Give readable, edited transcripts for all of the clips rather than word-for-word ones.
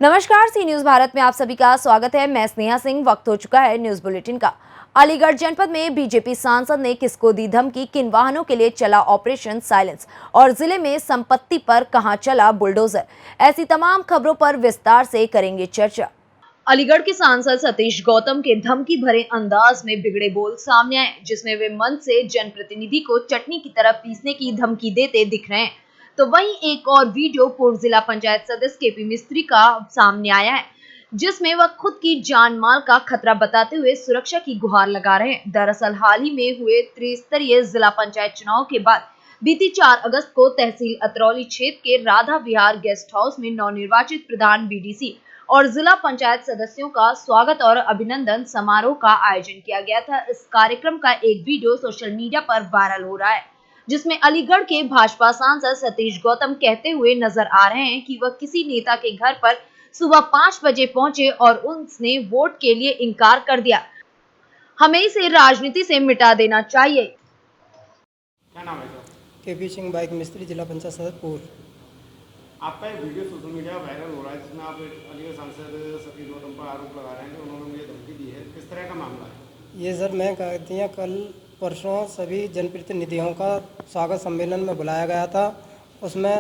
नमस्कार, सी न्यूज भारत में आप सभी का स्वागत है। मैं स्नेहा सिंह। वक्त हो चुका है न्यूज बुलेटिन का। अलीगढ़ जनपद में बीजेपी सांसद ने किसको दी धमकी, किन वाहनों के लिए चला ऑपरेशन साइलेंस और जिले में संपत्ति पर कहां चला बुलडोजर, ऐसी तमाम खबरों पर विस्तार से करेंगे चर्चा। अलीगढ़ के सांसद सतीश गौतम के धमकी भरे अंदाज में बिगड़े बोल सामने आए, जिसमें वे मंच से जनप्रतिनिधि को चटनी की तरह पीसने की धमकी देते दिख रहे हैं। तो वहीं एक और वीडियो पूर्व जिला पंचायत सदस्य केपी मिस्त्री का सामने आया है, जिसमें वह खुद की जान माल का खतरा बताते हुए सुरक्षा की गुहार लगा रहे हैं। दरअसल हाल ही में हुए त्रिस्तरीय जिला पंचायत चुनाव के बाद बीती 4 अगस्त को तहसील अतरौली क्षेत्र के राधा विहार गेस्ट हाउस में नवनिर्वाचित प्रधान बीडीसी और जिला पंचायत सदस्यों का स्वागत और अभिनंदन समारोह का आयोजन किया गया था। इस कार्यक्रम का एक वीडियो सोशल मीडिया पर वायरल हो रहा है, जिसमें अलीगढ़ के भाजपा सांसद सतीश गौतम कहते हुए नजर आ रहे हैं कि वह किसी नेता के घर पर सुबह 5 बजे पहुंचे और उसने वोट के लिए इनकार कर दिया। हमें इसे राजनीति से मिटा देना चाहिए। क्या नाम है सर? केपी सिंह बाइक मिस्त्री, जिला पंचायत सदस्य पूर्व। आपका एक वीडियो सोशल मीडिया वायरल हो रहा है, जिसमें आप अलीगढ़ सांसद सतीश गौतम पर आरोप लगा रहे हैं कि उन्होंने मुझे धमकी दी है। किस तरह का मामला है ये? सर, मैं कहती हैं कल परसों सभी जनप्रतिनिधियों का स्वागत सम्मेलन में बुलाया गया था। उसमें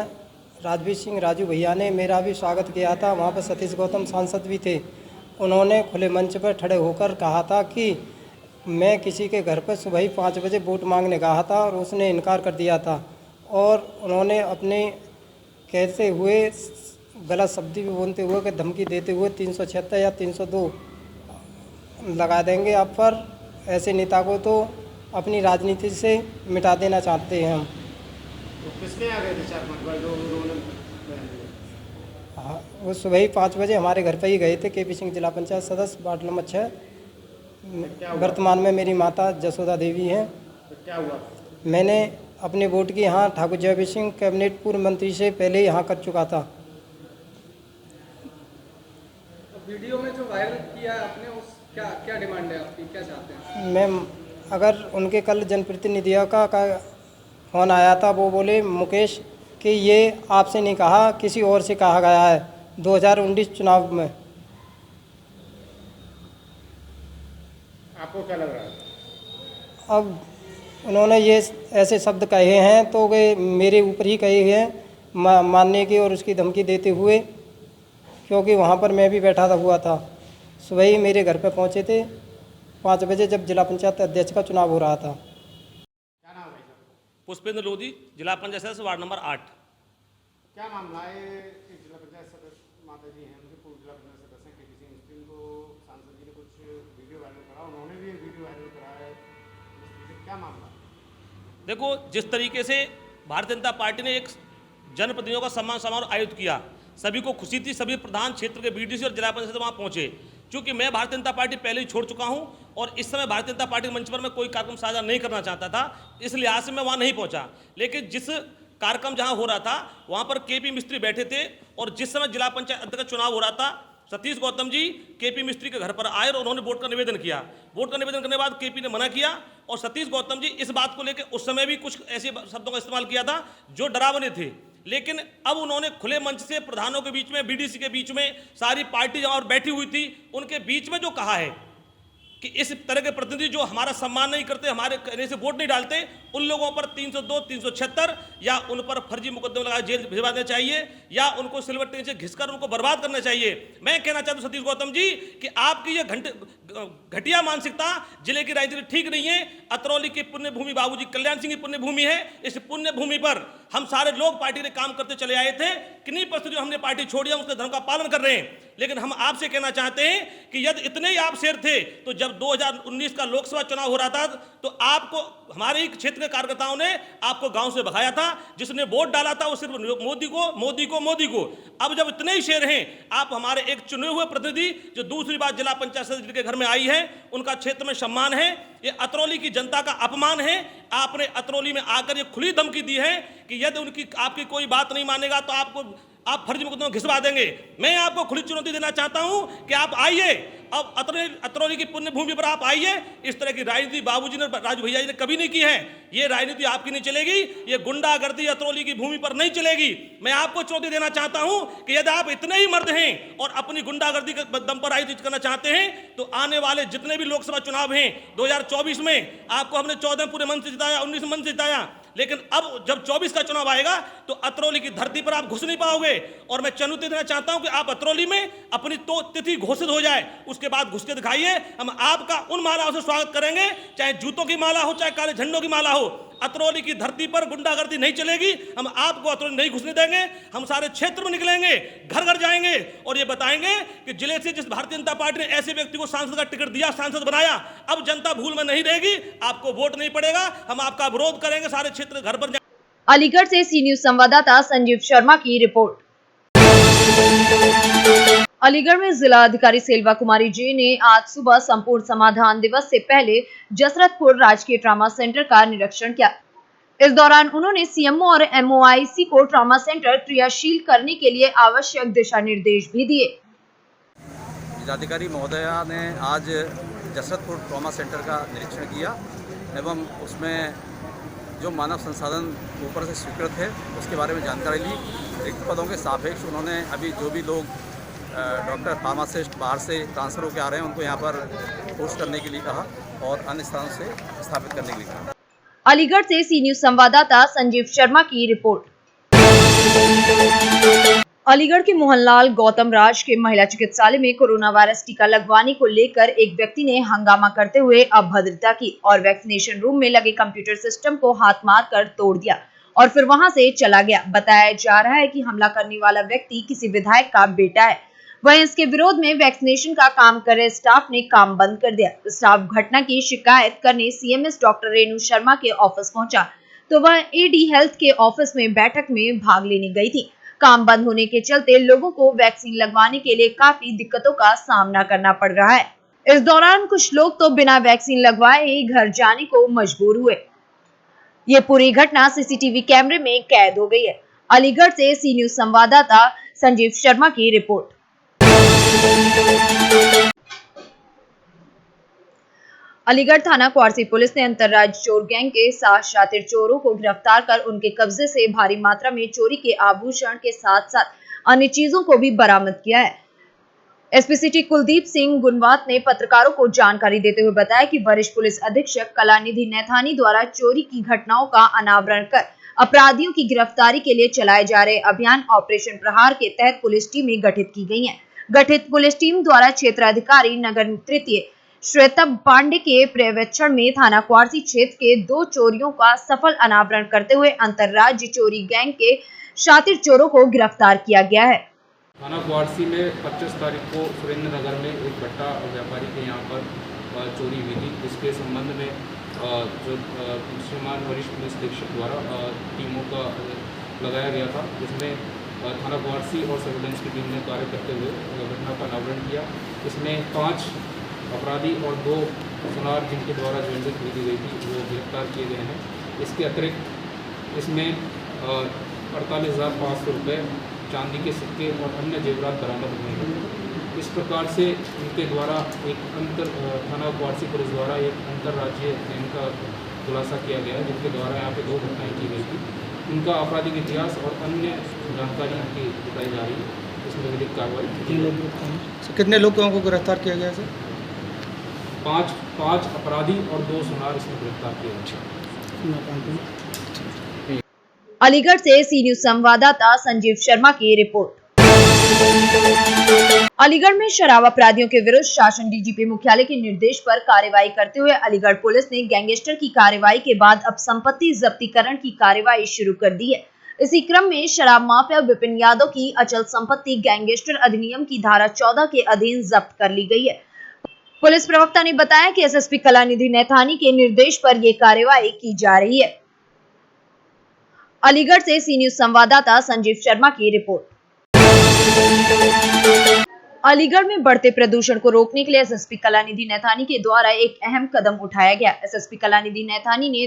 राजवीर सिंह राजू भैया ने मेरा भी स्वागत किया था। वहाँ पर सतीश गौतम सांसद भी थे। उन्होंने खुले मंच पर खड़े होकर कहा था कि मैं किसी के घर पर सुबह ही 5 बजे वोट मांगने गया था और उसने इनकार कर दिया था। और उन्होंने अपने कहते हुए गलत शब्द भी बोलते हुए कि धमकी देते हुए 376 या 302 लगा देंगे आप पर। ऐसे नेता को तो अपनी राजनीति से मिटा देना चाहते हैं हम। तो किसके आ गए थे 4-5 जो उन्होंने बयान दिया? हाँ, वो सुबह ही 5 बजे हमारे घर पर ही गए थे। केपी सिंह, जिला पंचायत सदस्य, वार्ड नंबर 6। वर्तमान में मेरी माता जसोदा देवी हैं। तो क्या हुआ? मैंने अपने वोट की यहाँ ठाकुर जयवीर सिंह कैबिनेट पूर्व मंत्री से पहले ही यहाँ कर चुका था। वीडियो में जो वायरल किया आपने, उस क्या डिमांड है आपकी, क्या चाहते हैं? मैं अगर उनके कल जनप्रतिनिधियों का फ़ोन आया था, वो बोले मुकेश कि ये आपसे नहीं कहा, किसी और से कहा गया है 2019 चुनाव में। आपको क्या लग रहा है? अब उन्होंने ये ऐसे शब्द कहे हैं तो वे मेरे ऊपर ही कहे हैं मानने की और उसकी धमकी देते हुए, क्योंकि वहाँ पर मैं भी बैठा हुआ था। सुबह ही मेरे घर पे पहुँचे थे 5 बजे, जब जिला पंचायत अध्यक्ष का चुनाव हो रहा था। क्या नाम है सर? पुष्पेंद्र लोधी, जिला पंचायत सदस्य, वार्ड नंबर 8। क्या मामला है? एक जिला पंचायत सदस्य माता जी हैं, उनके पूर्व जिला पंचायत सदस्य हैं केपी सिंह मिस्त्री को सांसद जी ने कुछ वीडियो वायरल करा, उन्होंने भी एक वीडियो वायरल करा है। क्या मामला? देखो, जिस तरीके से भारतीय जनता पार्टी ने एक जनप्रतिनिधियों का सम्मान समारोह आयोजित किया, सभी को खुशी थी। सभी प्रधान क्षेत्र के बीडीसी और जिला पंचायत वहाँ पहुँचे। क्योंकि मैं भारतीय जनता पार्टी पहले ही छोड़ चुका हूं और इस समय भारतीय जनता पार्टी के मंच पर मैं कोई कार्यक्रम साझा नहीं करना चाहता था, इस लिहाज से मैं वहां नहीं पहुंचा। लेकिन जिस कार्यक्रम जहां हो रहा था वहां पर केपी मिस्त्री बैठे थे और जिस समय जिला पंचायत अध्यक्ष का चुनाव हो रहा था, सतीश गौतम जी केपी मिस्त्री के घर पर आए और उन्होंने वोट का निवेदन किया। वोट का निवेदन करने के बाद केपी ने मना किया और सतीश गौतम जी इस बात को लेकर उस समय भी कुछ ऐसे शब्दों का इस्तेमाल किया था जो डरावने थे। लेकिन अब उन्होंने खुले मंच से प्रधानों के बीच में, बीडीसी के बीच में, सारी पार्टी और बैठी हुई थी, उनके बीच में जो कहा है कि इस तरह के प्रतिनिधि जो हमारा सम्मान नहीं करते, हमारे कहने से वोट नहीं डालते, उन लोगों पर 302, 376 या उन पर फर्जी मुकदमे लगा जेल भिजवा देना चाहिए या उनको सिल्वर ट्रेन से घिसकर उनको बर्बाद करना चाहिए। मैं कहना चाहता हूं सतीश गौतम जी कि आपकी ये घटिया मानसिकता जिले की राजनीति ठीक नहीं है। अतरौली की पुण्य भूमि बाबूजी कल्याण सिंह की पुण्य भूमि है। इस पुण्य भूमि पर हम सारे लोग पार्टी के काम करते चले आए थे। किन्हीं परिस्थितियों हमने पार्टी छोड़ी, हम उसके धर्म का पालन कर रहे हैं। लेकिन हम आपसे कहना चाहते हैं कि यदि इतने ही आप शेर थे तो जब 2019 का लोकसभा चुनाव हो रहा था तो आपको हमारे ही क्षेत्र के कार्यकर्ताओं ने आपको गांव से भगाया था। जिसने वोट डाला था वो सिर्फ मोदी को। अब जब इतने ही शेर हैं, आप हमारे एक चुने हुए प्रतिनिधि जो दूसरी बार जिला पंचायत सदस्य के घर में आई है, उनका क्षेत्र में सम्मान है, ये अतरौली की जनता का अपमान है। आपने अतरौली में आकर ये खुली धमकी दी है कि यदि आपकी कोई बात नहीं मानेगा तो आप फर्जी मुकदमा घिसवा देंगे। मैं आपको खुली चुनौती देना चाहता हूं कि आप आइए, अब अतरौली की पुण्य भूमि पर आप आइए। इस तरह की राजनीति बाबूजी ने, राजू भैया जी ने कभी नहीं की है। ये राजनीति आपकी नहीं चलेगी, ये गुंडागर्दी अतरौली की भूमि पर नहीं चलेगी। मैं आपको चुनौती देना चाहता हूं कि यदि आप इतने ही मर्द हैं और अपनी गुंडागर्दी के दम पर राजनीति करना चाहते हैं तो आने वाले जितने भी लोकसभा चुनाव हैं 2024 में, आपको हमने 14 पूरे मन से जिताया, 19 मन से जिताया, लेकिन अब जब 24 का चुनाव आएगा तो अतरौली की धरती पर आप घुस नहीं पाओगे। और मैं चुनौती देना चाहता हूं कि आप अतरौली में अपनी तो तिथि घोषित हो जाए, उसके बाद घुस के दिखाइए। हम आपका उन मालाओं से स्वागत करेंगे, चाहे जूतों की माला हो, चाहे काले झंडों की माला हो। अतरौली की धरती पर गुंडागर्दी नहीं चलेगी। हम आपको अतरौली नहीं घुसने देंगे। हम सारे क्षेत्र में निकलेंगे, घर घर जाएंगे और ये बताएंगे कि जिले से जिस भारतीय जनता पार्टी ने ऐसे व्यक्ति को सांसद का टिकट दिया, सांसद बनाया, अब जनता भूल में नहीं रहेगी, आपको वोट नहीं पड़ेगा, हम आपका विरोध करेंगे, सारे क्षेत्र घर पर। अलीगढ़ से सी न्यूज संवाददाता संजीव शर्मा की रिपोर्ट। अलीगढ़ में जिला अधिकारी सेल्वा कुमारी जे ने आज सुबह संपूर्ण समाधान दिवस से पहले जसरतपुर राजकीय ट्रामा सेंटर का निरीक्षण किया। इस दौरान उन्होंने सीएमओ और एमओआईसी को ट्रामा सेंटर क्रियाशील करने के लिए आवश्यक दिशा निर्देश भी दिए। जिलाधिकारी महोदया ने आज जसरतपुर ट्रामा सेंटर का निरीक्षण किया एवं उसमें जो मानव संसाधन ऊपर से स्वीकृत है उसके बारे में जानकारी ली। रिक्त पदों के सापेक्ष उन्होंने अभी जो भी लोग डॉक्टर फार्मासिस्ट बाहर से ट्रांसफ़र होकर आ रहे हैं उनको यहाँ पर पोस्ट करने के लिए कहा और अन्य स्थानों से स्थापित करने के लिए कहा। अलीगढ़ से सी न्यूज संवाददाता संजीव शर्मा की रिपोर्ट। अलीगढ़ के मोहनलाल गौतम राज के महिला चिकित्सालय में कोरोना वायरस टीका लगवाने को लेकर एक व्यक्ति ने हंगामा करते हुए अभद्रता की और वैक्सीनेशन रूम में लगे कंप्यूटर सिस्टम को हाथ मारकर तोड़ दिया और फिर वहां से चला गया। बताया जा रहा है कि हमला करने वाला व्यक्ति किसी विधायक का बेटा है। वहीं इसके विरोध में वैक्सीनेशन का काम कर रहे स्टाफ ने काम बंद कर दिया। स्टाफ घटना की शिकायत करने सीएमएस डॉक्टर रेणु शर्मा के ऑफिस पहुंचा तो वह एडी हेल्थ के ऑफिस में बैठक में भाग लेने गई थी। काम बंद होने के चलते लोगों को वैक्सीन लगवाने के लिए काफी दिक्कतों का सामना करना पड़ रहा है। इस दौरान कुछ लोग तो बिना वैक्सीन लगवाए ही घर जाने को मजबूर हुए। ये पूरी घटना सीसीटीवी कैमरे में कैद हो गई है। अलीगढ़ से सी न्यूज संवाददाता संजीव शर्मा की रिपोर्ट। अलीगढ़ थाना क्वारसी पुलिस ने अंतर्राज्यीय चोर गैंग के 7 शातिर चोरों को गिरफ्तार कर उनके कब्जे से भारी मात्रा में चोरी के आभूषण के साथ साथ अन्य चीजों को भी बरामद किया है। एसपी सिटी कुलदीप सिंह गुनवात ने पत्रकारों को जानकारी देते हुए बताया कि वरिष्ठ पुलिस अधीक्षक कलानिधि नैथानी द्वारा चोरी की घटनाओं का अनावरण कर अपराधियों की गिरफ्तारी के लिए चलाए जा रहे अभियान ऑपरेशन प्रहार के तहत पुलिस टीमें गठित की गई हैं। गठित पुलिस टीम द्वारा क्षेत्राधिकारी नगर तृतीय श्वेता पांडे के पर्यवेक्षण में थाना क्वारसी क्षेत्र के 2 चोरियों का सफल अनावरण करते हुए अंतर्राज्यीय चोरी गैंग के शातिर चोरों को गिरफ्तार किया गया है। थाना क्वारसी में 25 तारीख को सुरेंद्र नगर में एक भट्टा व्यापारी के यहाँ पर चोरी हुई थी। इसके संबंध में जो श्रीमान वरिष्ठ पुलिस अधीक्षक द्वारा टीमों का लगाया गया था, जिसमें थाना क्वारसी और सर्विलेंस की टीम ने कार्य करते हुए घटना का अनावरण किया। इसमें 5 अपराधी और 2 सुनार जिनके द्वारा ज्वेलरी खरीदी गई थी वो गिरफ्तार किए गए हैं। इसके अतिरिक्त इसमें 48,500 रुपये चांदी के सिक्के और अन्य जेवरात बरामद हुए हैं। इस प्रकार से इनके द्वारा एक थाना क्वारसी पुलिस द्वारा एक अंतर्राज्यीय गैंग का खुलासा किया गया, जिनके द्वारा यहाँ पे 2 घटनाएँ की गई थी। इनका आपराधिक इतिहास और अन्य जानकारी इनकी बताई जा रही है। इसमें विधिक कार्रवाई। कितने लोगों को गिरफ्तार किया गया सर? 5 अपराधी और 2 सुनार इसमें गिरफ्तार किए गए। अलीगढ़ से सी न्यूज संवाददाता संजीव शर्मा की रिपोर्ट। अलीगढ़ में शराब अपराधियों के विरुद्ध शासन डीजीपी मुख्यालय के निर्देश पर कार्रवाई करते हुए अलीगढ़ पुलिस ने गैंगस्टर की कार्रवाई के बाद अब संपत्ति जब्तीकरण की कार्रवाई शुरू कर दी है। इसी क्रम में शराब माफिया विपिन यादव की अचल संपत्ति गैंगस्टर अधिनियम की धारा 14 के अधीन जब्त कर ली गई है। पुलिस प्रवक्ता ने बताया कि एसएसपी कलानिधि नैथानी के निर्देश पर यह कार्रवाई की जा रही है। अलीगढ़ से सी न्यूज संवाददाता संजीव शर्मा की रिपोर्ट। अलीगढ़ में बढ़ते प्रदूषण को रोकने के लिए एसएसपी कलानिधि नैथानी के द्वारा एक अहम कदम उठाया गया। एसएसपी कलानिधि नैथानी ने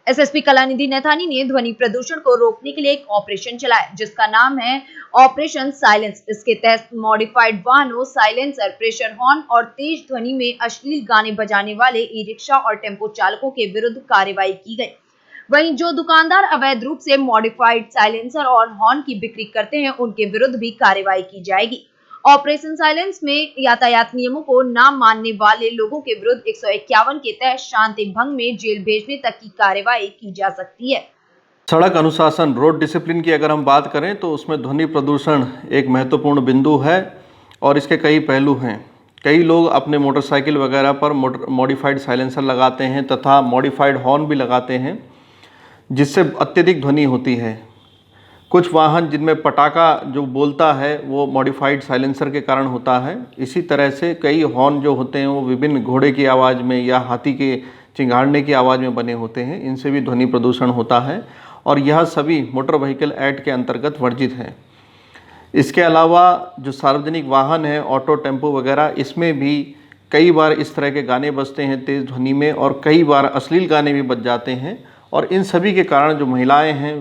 एसएसपी कलानिधि नैथानी ने ध्वनि प्रदूषण को रोकने के लिए एक ऑपरेशन चलाया जिसका नाम है ऑपरेशन साइलेंस। इसके तहत मॉडिफाइड वाहनों, साइलेंसर, प्रेशर हॉर्न और तेज ध्वनि में अश्लील गाने बजाने वाले ई रिक्शा और टेम्पो चालकों के विरुद्ध कार्रवाई की गई। वहीं जो दुकानदार अवैध रूप से मॉडिफाइड साइलेंसर और हॉर्न की बिक्री करते हैं उनके विरुद्ध भी कार्रवाई की जाएगी। ऑपरेशन साइलेंस में यातायात नियमों को न मानने वाले लोगों के विरुद्ध 151 के तहत शांति भंग में जेल भेजने तक की कार्रवाई की जा सकती है। सड़क अनुशासन, रोड डिसिप्लिन की अगर हम बात करें तो उसमें ध्वनि प्रदूषण एक महत्वपूर्ण बिंदु है और इसके कई पहलू हैं। कई लोग अपने मोटरसाइकिल वगैरह पर मॉडिफाइड साइलेंसर लगाते हैं तथा मॉडिफाइड हॉर्न भी लगाते हैं जिससे अत्यधिक ध्वनि होती है। कुछ वाहन जिनमें पटाखा जो बोलता है वो मॉडिफाइड साइलेंसर के कारण होता है। इसी तरह से कई हॉर्न जो होते हैं वो विभिन्न घोड़े की आवाज़ में या हाथी के चिंगाड़ने की आवाज़ में बने होते हैं, इनसे भी ध्वनि प्रदूषण होता है और यह सभी मोटर व्हीकल एक्ट के अंतर्गत वर्जित है। इसके अलावा जो सार्वजनिक वाहन है, ऑटो, टेम्पो वगैरह, इसमें भी कई बार इस तरह के गाने बजते हैं तेज़ ध्वनि में और कई बार अश्लील गाने भी बज जाते हैं और इन सभी के कारण जो महिलाएं हैं,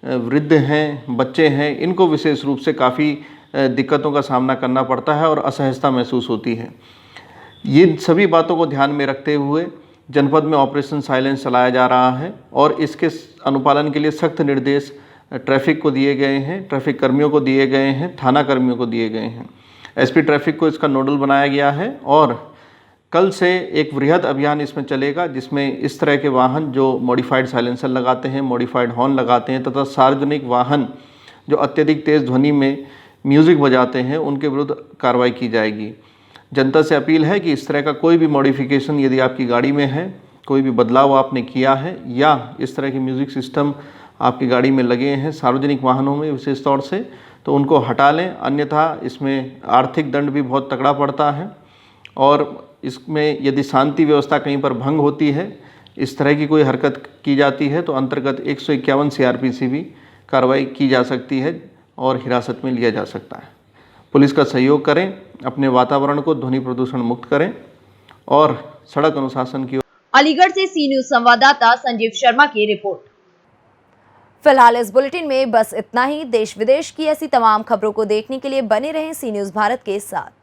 वृद्ध हैं, बच्चे हैं, इनको विशेष रूप से काफ़ी दिक्कतों का सामना करना पड़ता है और असहजता महसूस होती है। ये सभी बातों को ध्यान में रखते हुए जनपद में ऑपरेशन साइलेंस चलाया जा रहा है और इसके अनुपालन के लिए सख्त निर्देश ट्रैफिक को दिए गए हैं, ट्रैफिक कर्मियों को दिए गए हैं, थाना कर्मियों को दिए गए हैं। एसपी ट्रैफिक को इसका नोडल बनाया गया है और कल से एक वृहद अभियान इसमें चलेगा जिसमें इस तरह के वाहन जो मॉडिफाइड साइलेंसर लगाते हैं, मॉडिफाइड हॉर्न लगाते हैं तथा सार्वजनिक वाहन जो अत्यधिक तेज़ ध्वनि में म्यूज़िक बजाते हैं उनके विरुद्ध कार्रवाई की जाएगी। जनता से अपील है कि इस तरह का कोई भी मॉडिफिकेशन यदि आपकी गाड़ी में है, कोई भी बदलाव आपने किया है या इस तरह के म्यूज़िक सिस्टम आपकी गाड़ी में लगे हैं सार्वजनिक वाहनों में विशेष तौर से, तो उनको हटा लें, अन्यथा इसमें आर्थिक दंड भी बहुत तगड़ा पड़ता है और इसमें यदि शांति व्यवस्था कहीं पर भंग होती है, इस तरह की कोई हरकत की जाती है तो अंतर्गत 151 CRPC भी कार्रवाई की जा सकती है और हिरासत में लिया जा सकता है। पुलिस का सहयोग करें, अपने वातावरण को ध्वनि प्रदूषण मुक्त करें और सड़क अनुशासन की। अलीगढ़ से सी न्यूज संवाददाता संजीव शर्मा की रिपोर्ट। फिलहाल इस बुलेटिन में बस इतना ही। देश विदेश की ऐसी तमाम खबरों को देखने के लिए बने रहें सी न्यूज भारत के साथ।